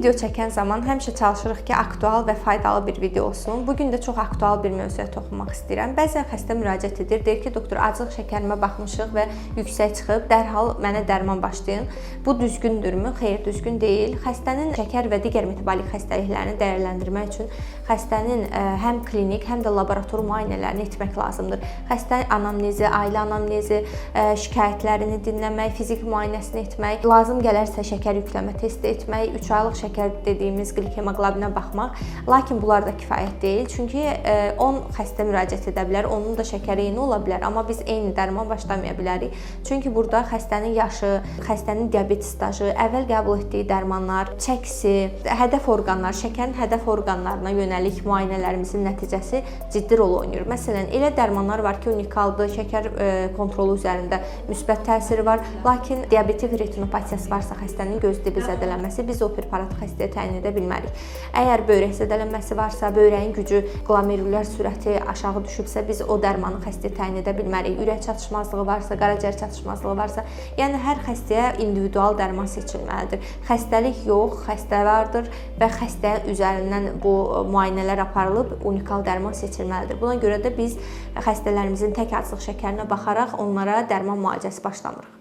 video çəkən zaman həmişə çalışırıq ki, aktual və faydalı bir video olsun. Bugün də çox aktual bir mövzuya toxunmaq istəyirəm. Bəzən xəstə müraciət edir, deyir ki, doktor, acıq şəkərimə baxmışıq və yüksək çıxıb, dərhal mənə dərman başlayın. Bu düzgündürmü? Xeyr, düzgün deyil. Xəstənin şəkər və digər metabolik xəstəliklərini dəyərləndirmək üçün xəstənin həm klinik, həm də laborator müayinələrini etmək lazımdır. Xəstənin anamnezi, ailə anamnezi, şikayətlərini dinləmək, fiziki müayinəsini etmək, lazım gələrsə şəkər yükləmə testi etmək, 3 aylıq şəkər dediyimiz qlikemoqlobinə baxmaq. Lakin bunlar da kifayət deyil. Çünki 10 xəstə müraciət edə bilər, onun da şəkəri eyni ola bilər, amma biz eyni dərman başlamaya bilərik. Çünki burada xəstənin yaşı, xəstənin diabet stajı, əvvəl qəbul etdiyi dərmanlar, çəkisi, hədəf orqanlar, şəkərin hədəf orqanlarına yönəlik müayinələrimizin nəticəsi ciddi rol oynayır. Məsələn, elə dərmanlar var ki, unikaldır, şəkər kontrolu üzərində müsbət təsiri var, lakin diabetik retinopatiyası varsa xəstənin göz dibi zədələnməsi, biz o preparatı xəstəyə təyin edə bilmərik. Əgər böyrək zədələnməsi varsa, böyrəyin gücü, glomerulyar sürəti aşağı düşübsə, biz o dərmanı xəstəyə təyin edə bilmərik. Ürək çatışmazlığı varsa, qaraciyər çatışmazlığı varsa, yəni hər xəstəyə individual dərman seçilməlidir. Xəstəlik yox, xəstə vardır və xəstə üzərindən bu müayinələr aparılıb unikal dərman seçilməlidir. Buna görə də biz xəstələrimizin tək aclıq şəkərinə baxaraq onlara dərman müalicəsi başlamırıq.